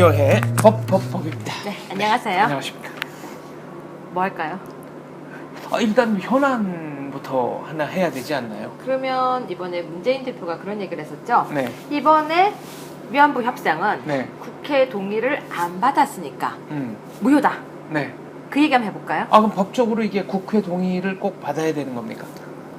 주요해 법입니다. 네, 안녕하세요. 안녕하십니까. 뭐 할까요? 일단 현안부터 하나 해야 되지 않나요? 그러면 이번에 문재인 대표가 그런 얘기를 했었죠. 네. 이번에 위안부 협상은 네. 국회 동의를 안 받았으니까 음. 무효다. 네. 그 얘기 한번 해볼까요? 그럼 법적으로 이게 국회 동의를 꼭 받아야 되는 겁니까?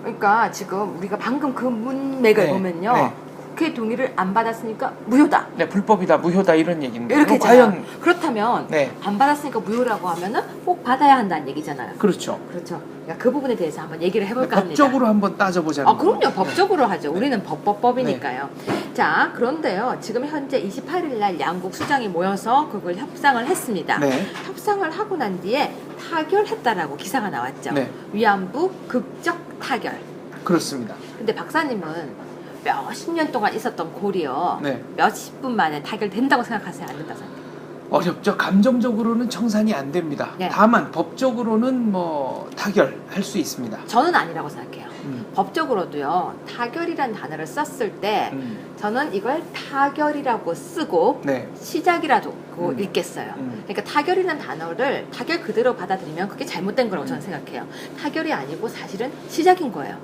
그러니까 지금 우리가 방금 그 문맥을 네. 보면요. 네. 국회 동의를 안 받았으니까 무효다. 네, 불법이다, 무효다 이런 얘기인데. 이렇게 그럼 했잖아요. 그렇다면 네. 안 받았으니까 무효라고 하면은 꼭 받아야 한다는 얘기잖아요. 그렇죠. 그렇죠. 그러니까 그 부분에 대해서 한번 얘기를 해볼까 합니다. 법적으로 한번 따져보자는 그럼요. 거예요. 법적으로 하죠. 네. 우리는 법법법이니까요. 자, 그런데요. 지금 현재 28일 날 양국 수장이 모여서 그걸 협상을 했습니다. 네. 협상을 하고 난 뒤에 타결했다라고 기사가 나왔죠. 네. 위안부 극적 타결. 그렇습니다. 근데 박사님은 몇십 년 동안 있었던 골이요. 네. 몇십 분 만에 타결된다고 생각하세요? 안 된다고 생각해요? 어렵죠. 감정적으로는 청산이 안 됩니다. 네. 다만 법적으로는 뭐 타결할 수 있습니다. 저는 아니라고 생각해요. 음. 법적으로도요. 타결이란 단어를 썼을 때 저는 이걸 타결이라고 쓰고 네. 시작이라고 음. 읽겠어요. 음. 그러니까 타결이라는 단어를 타결 그대로 받아들이면 그게 잘못된 거라고 저는 생각해요. 타결이 아니고 사실은 시작인 거예요.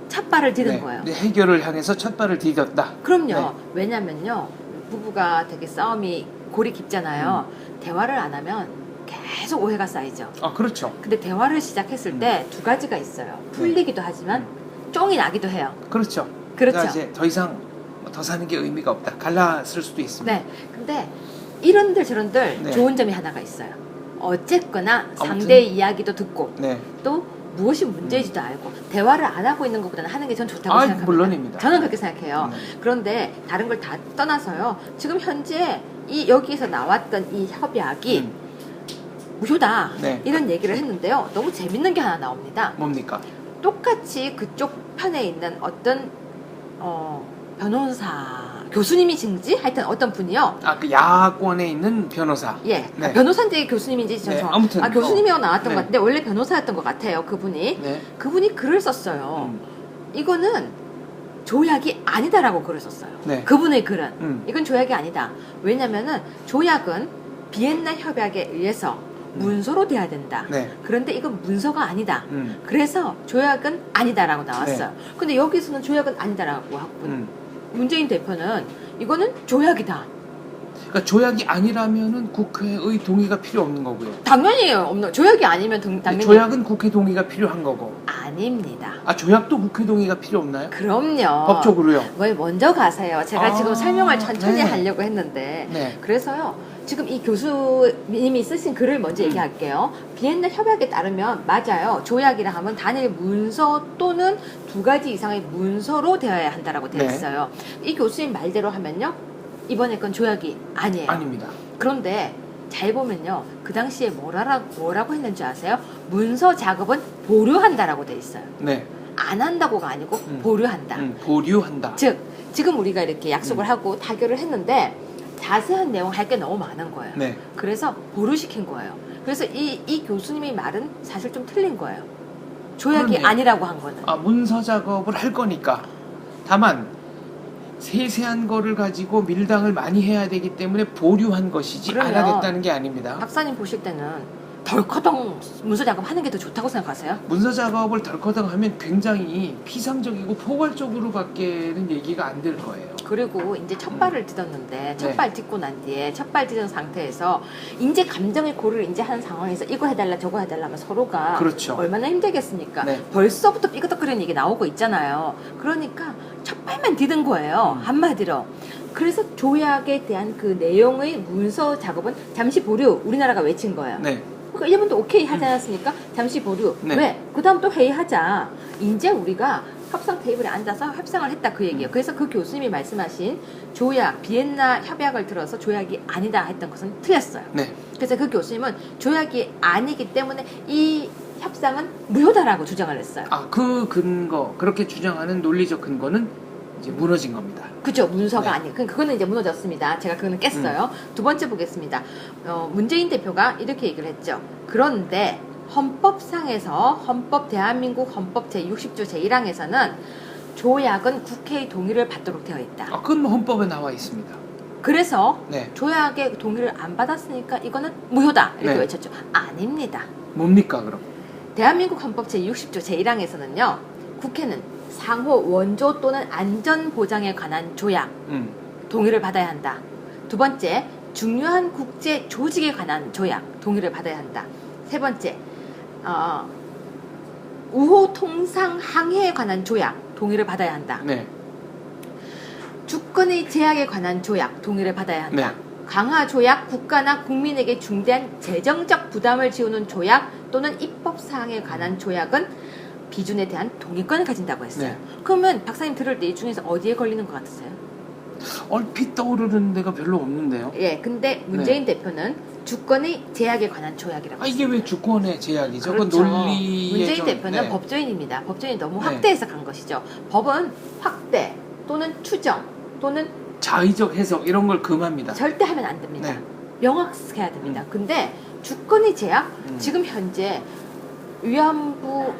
첫 발을 디딘 네. 거예요. 네, 해결을 향해서 첫 발을 디뎠다. 그럼요. 네. 왜냐면요. 부부가 되게 싸움이 골이 깊잖아요. 대화를 안 하면 계속 오해가 쌓이죠. 그렇죠. 근데 대화를 시작했을 때 두 가지가 있어요. 풀리기도 하지만 쫑이 나기도 해요. 그렇죠. 그렇죠. 그러니까 이제 더 이상 더 사는 게 의미가 없다. 갈라쓸 수도 있습니다. 네. 근데 이런들 저런들 네. 좋은 점이 하나가 있어요. 어쨌거나 아무튼. 상대의 이야기도 듣고 네. 또 무엇이 문제인지도 알고 대화를 안 하고 있는 것보다는 하는 게 전 좋다고 생각합니다. 물론입니다. 저는 그렇게 생각해요. 그런데 다른 걸 다 떠나서요. 지금 현재 여기서 나왔던 이 협약이 무효다. 네. 이런 얘기를 했는데요. 너무 재밌는 게 하나 나옵니다. 뭡니까? 똑같이 그쪽 편에 있는 어떤 변호사 교수님이신지 하여튼 어떤 분이요. 그 야권에 있는 변호사. 예, 네. 변호사인지 교수님인지 전 네, 아무튼 교수님이라고 나왔던 네. 것 같은데 원래 변호사였던 것 같아요. 그분이 네. 그분이 글을 썼어요. 이거는 조약이 아니다라고 글을 썼어요. 네. 그분의 글은 이건 조약이 아니다. 왜냐면은 조약은 비엔나 협약에 의해서 문서로 돼야 된다. 네. 그런데 이건 문서가 아니다. 음. 그래서 조약은 아니다라고 나왔어요. 근데 여기서는 조약은 아니다라고 하고 문재인 대표는 이거는 조약이다. 그러니까 조약이 아니라면은 국회의 동의가 필요 없는 거고요. 당연히 없는 조약이 아니면 당연히 조약은 국회 동의가 필요한 거고. 아닙니다. 조약도 국회 동의가 필요 없나요? 그럼요. 법적으로요. 왜 먼저 가세요. 제가 지금 설명을 천천히 네. 하려고 했는데 네. 그래서 지금 이 교수님이 쓰신 글을 먼저 얘기할게요. 비엔나 협약에 따르면 맞아요. 조약이라 하면 단일 문서 또는 두 가지 이상의 문서로 되어야 한다라고 되어 네. 있어요. 이 교수님 말대로 하면요. 이번에 건 조약이 아니에요. 아닙니다. 그런데 잘 보면요. 그 당시에 뭐라고 했는지 아세요? 문서 작업은 보류한다라고 돼 있어요. 네. 안 한다고가 아니고 보류한다. 보류한다. 즉 지금 우리가 이렇게 약속을 하고 타결을 했는데 자세한 내용 할 게 너무 많은 거예요. 네. 그래서 보류시킨 거예요. 그래서 이 교수님의 말은 사실 좀 틀린 거예요. 조약이 그러네요. 아니라고 한 거는. 문서 작업을 할 거니까. 다만 세세한 거를 가지고 밀당을 많이 해야 되기 때문에 보류한 것이지 그러면 안 하겠다는 게 아닙니다. 박사님 보실 때는 덜커덩 문서 작업 하는 게 더 좋다고 생각하세요? 문서 작업을 덜커덩 하면 굉장히 피상적이고 포괄적으로밖에는 얘기가 안 될 거예요. 그리고 이제 첫 발을 디뎠는데 첫 네. 발 딛고 난 뒤에 첫 발 디딘 상태에서 이제 감정의 고를 이제 하는 상황에서 이거 해달라 저거 해달라 하면 서로가 그렇죠. 얼마나 힘들겠습니까? 네. 벌써부터 삐그덕거리는 얘기 나오고 있잖아요. 그러니까 첫 발만 디딘 거예요. 한마디로. 그래서 조약에 대한 그 내용의 문서 작업은 잠시 보류 우리나라가 외친 거예요. 네. 그러니까 일본도 오케이 하지 않았습니까? 잠시 보류. 네. 왜? 그 다음 또 회의하자. 이제 우리가 협상 테이블에 앉아서 협상을 했다 그 얘기예요. 그래서 그 교수님이 말씀하신 조약, 비엔나 협약을 들어서 조약이 아니다 했던 것은 틀렸어요. 네. 그래서 그 교수님은 조약이 아니기 때문에 이 협상은 무효다라고 주장을 했어요. 그 근거, 그렇게 주장하는 논리적 근거는 이제 무너진 겁니다. 그죠. 문서가 네. 아니에요. 그거는 이제 무너졌습니다. 제가 그거는 깼어요. 두 번째 보겠습니다. 문재인 대표가 이렇게 얘기를 했죠. 그런데 헌법상에서 대한민국 헌법 제60조 제1항에서는 조약은 국회의 동의를 받도록 되어 있다. 그건 뭐 헌법에 나와 있습니다. 그래서 네. 조약의 동의를 안 받았으니까 이거는 무효다 이렇게 네. 외쳤죠. 아닙니다. 뭡니까 그럼? 대한민국 헌법 제60조 제1항에서는요. 국회는 상호 원조 또는 안전보장에 관한 조약 동의를 받아야 한다. 두 번째, 중요한 국제 조직에 관한 조약 동의를 받아야 한다. 세 번째, 우호 통상 항해에 관한 조약 동의를 받아야 한다. 네. 주권의 제약에 관한 조약 동의를 받아야 한다. 네. 강화 조약, 국가나 국민에게 중대한 재정적 부담을 지우는 조약 또는 입법 사항에 관한 조약은 비준에 대한 동의권을 가진다고 했어요. 네. 그러면 박사님 들을 때 이 중에서 어디에 걸리는 것 같으세요? 얼핏 떠오르는 데가 별로 없는데요. 예, 근데 문재인 대표는 주권의 제약에 관한 조약이라고 이게 왜 주권의 제약이죠? 그렇죠. 그 논리의 문재인 좀, 대표는 네. 법조인입니다. 법조인이 너무 네. 확대 해석한 것이죠. 법은 확대 또는 추정 또는 자의적 해석 이런 걸 금합니다. 절대 하면 안 됩니다. 네. 명확해야 됩니다. 근데 주권의 제약 지금 현재 위안부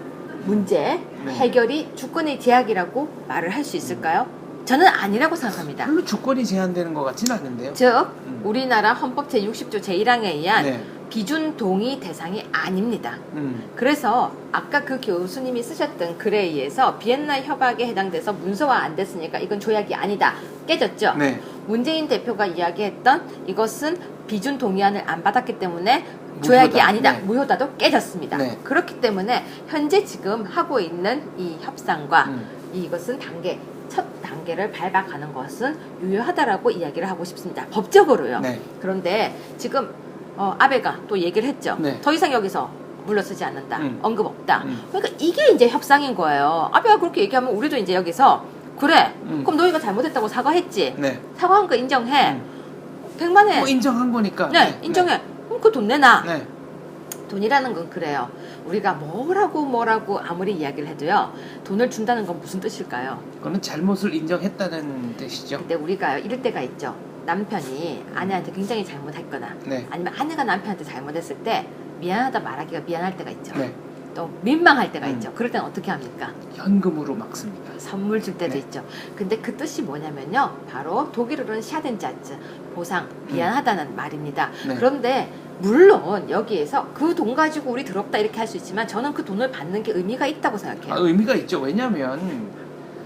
문제 네. 해결이 주권의 제약이라고 말을 할 수 있을까요? 저는 아니라고 생각합니다. 별로 주권이 제한되는 것 같지는 않는데요. 즉 우리나라 헌법 제60조 제1항에 의한 네. 비준 동의 대상이 아닙니다. 음. 그래서 아까 그 교수님이 쓰셨던 글에 의해서 비엔나 협약에 해당돼서 문서화 안 됐으니까 이건 조약이 아니다. 깨졌죠? 네. 문재인 대표가 이야기했던 이것은 비준 동의안을 안 받았기 때문에 조약이 무효다. 아니다. 네. 무효다도 깨졌습니다. 네. 그렇기 때문에 현재 지금 하고 있는 이 협상과 이것은 첫 단계를 밟아가는 것은 유효하다라고 이야기를 하고 싶습니다. 법적으로요. 네. 그런데 지금 아베가 또 얘기를 했죠. 네. 더 이상 여기서 물러서지 않는다. 음. 언급 없다. 음. 그러니까 이게 이제 협상인 거예요. 아베가 그렇게 얘기하면 우리도 이제 여기서 그래. 그럼 너희가 잘못했다고 사과했지. 네. 사과한 거 인정해. 100만 해. 뭐 인정한 거니까. 네, 인정해. 그럼 그 돈 내놔. 네. 돈이라는 건 그래요. 우리가 뭐라고 아무리 이야기를 해도요. 돈을 준다는 건 무슨 뜻일까요? 그거는 잘못을 인정했다는 뜻이죠. 근데 우리가요. 이럴 때가 있죠. 남편이 아내한테 굉장히 잘못했거나 네. 아니면 아내가 남편한테 잘못했을 때 미안하다 말하기가 미안할 때가 있죠. 네. 또 민망할 때가 있죠. 그럴 때는 어떻게 합니까? 현금으로 막습니다. 선물 줄 때도 네. 있죠. 근데 그 뜻이 뭐냐면요. 바로 독일어로는 샤덴자츠, 보상, 미안하다는 말입니다. 네. 그런데 물론 여기에서 그 돈 가지고 우리 더럽다 이렇게 할 수 있지만 저는 그 돈을 받는 게 의미가 있다고 생각해요. 의미가 있죠. 왜냐하면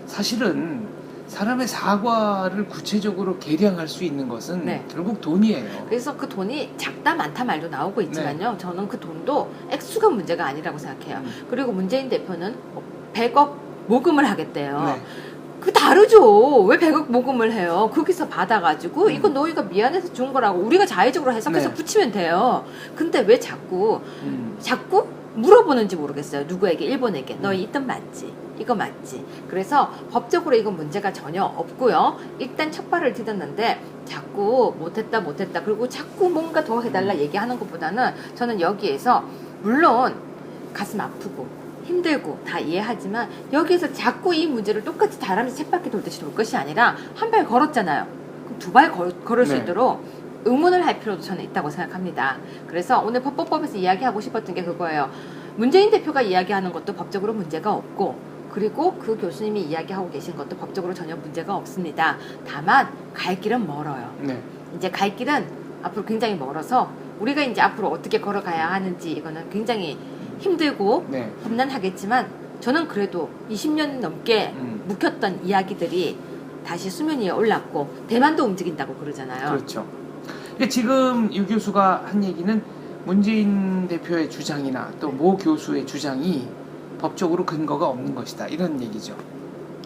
사실은 사람의 사과를 구체적으로 계량할 수 있는 것은 네. 결국 돈이에요. 그래서 그 돈이 작다 많다 말도 나오고 있지만요. 저는 그 돈도 액수가 문제가 아니라고 생각해요. 그리고 문재인 대표는 100억 모금을 하겠대요. 네. 그 다르죠. 왜 100억 모금을 해요? 거기서 받아가지고 이건 너희가 미안해서 준 거라고 우리가 자의적으로 해석해서 네. 붙이면 돼요. 근데 왜 자꾸 물어보는지 모르겠어요. 누구에게? 일본에게. 너희 이 뜻 맞지? 이거 맞지? 그래서 법적으로 이건 문제가 전혀 없고요. 일단 첫 발을 디뎠는데 자꾸 못했다 그리고 자꾸 뭔가 더 해달라 얘기하는 것보다는 저는 여기에서 물론 가슴 아프고 힘들고 다 이해하지만 여기에서 자꾸 이 문제를 똑같이 다람쥐 쳇바퀴 돌듯이 돌 것이 아니라 한 발 걸었잖아요. 그럼 두 발 걸을 수 네. 있도록 응원을 할 필요도 저는 있다고 생각합니다. 그래서 오늘 법법법에서 이야기하고 싶었던 게 그거예요. 문재인 대표가 이야기하는 것도 법적으로 문제가 없고 그리고 그 교수님이 이야기하고 계신 것도 법적으로 전혀 문제가 없습니다. 다만 갈 길은 멀어요. 네. 이제 갈 길은 앞으로 굉장히 멀어서 우리가 이제 앞으로 어떻게 걸어가야 하는지 이거는 굉장히 힘들고 네. 험난하겠지만 저는 그래도 20년 넘게 묵혔던 이야기들이 다시 수면 위에 올랐고 대만도 움직인다고 그러잖아요. 그렇죠. 근데 지금 유 교수가 한 얘기는 문재인 대표의 주장이나 또 모 교수의 주장이 법적으로 근거가 없는 것이다. 이런 얘기죠.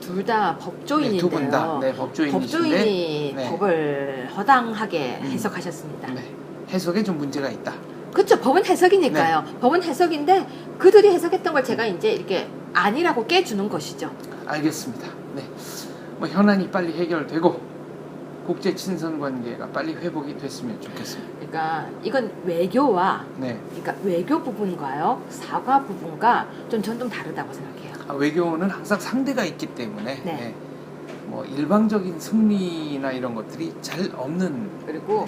둘 다 법조인인데요. 네, 두 분 다. 네, 법조인이신데 법조인이 네. 법을 허당하게 해석하셨습니다. 네. 해석에 좀 문제가 있다. 그렇죠. 법은 해석이니까요. 법은 해석인데 그들이 해석했던 걸 제가 이제 이렇게 아니라고 깨주는 것이죠. 알겠습니다. 네. 뭐 현안이 빨리 해결되고 국제 친선 관계가 빨리 회복이 됐으면 좋겠습니다. 그러니까 이건 외교와 네. 그러니까 외교 부분과요 사과 부분과 전 좀 다르다고 생각해요. 외교는 항상 상대가 있기 때문에 네. 네. 뭐 일방적인 승리나 이런 것들이 잘 없는. 그리고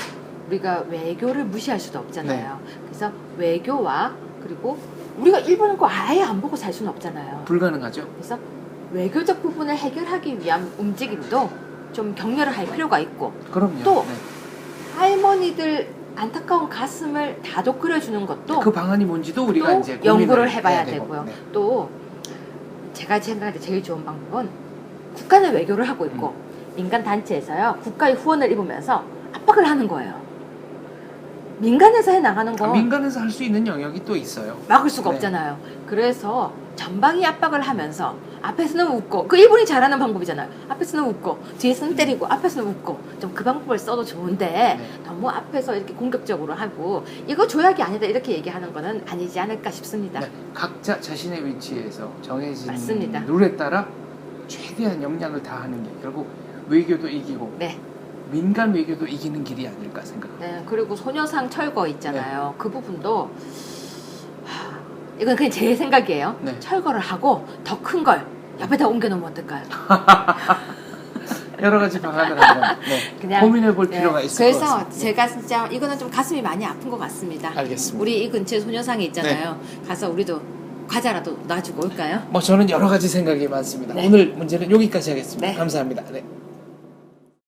우리가 외교를 무시할 수도 없잖아요. 그래서 외교와 그리고 우리가 일본은 거 아예 안 보고 살 수는 없잖아요. 불가능하죠. 그래서 외교적 부분을 해결하기 위한 움직임도 좀 격려를 할 필요가 있고 그럼요. 또 네. 할머니들 안타까운 가슴을 다독거려주는 것도 그 방안이 뭔지도 우리가 또 이제 연구를 고민을 해봐야 해야 되고. 되고요. 네. 또 제가 생각할 때 제일 좋은 방법은 국가는 외교를 하고 있고 민간 단체에서요 국가의 후원을 입으면서 압박을 하는 거예요. 민간에서 해 나가는 거 민간에서 할 수 있는 영역이 또 있어요. 막을 수가 네. 없잖아요. 그래서 전방위 압박을 하면서 앞에서는 웃고 그 일본이 잘하는 방법이잖아요. 앞에서는 웃고 뒤에서는 때리고 앞에서는 웃고 좀 그 방법을 써도 좋은데 네. 너무 앞에서 이렇게 공격적으로 하고 이거 조약이 아니다 이렇게 얘기하는 거는 아니지 않을까 싶습니다. 네. 각자 자신의 위치에서 정해진 맞습니다. 룰에 따라 최대한 역량을 다하는 게 결국 외교도 이기고 네. 민간 외교도 이기는 길이 아닐까 생각합니다. 네, 그리고 소녀상 철거 있잖아요. 그 부분도 이건 그냥 제 생각이에요. 네. 철거를 하고 더 큰 걸 옆에다 옮겨놓으면 어떨까요? 여러 가지 방안을 한번 네. 그냥, 고민해 볼 네. 필요가 있을 것 그래서 같습니다. 제가 진짜 이거는 좀 가슴이 많이 아픈 것 같습니다. 알겠습니다. 우리 이 근처에 소녀상이 있잖아요. 가서 우리도 과자라도 놔주고 올까요? 뭐 저는 여러 가지 생각이 많습니다. 네. 오늘 문제는 여기까지 하겠습니다. 네. 감사합니다. 네.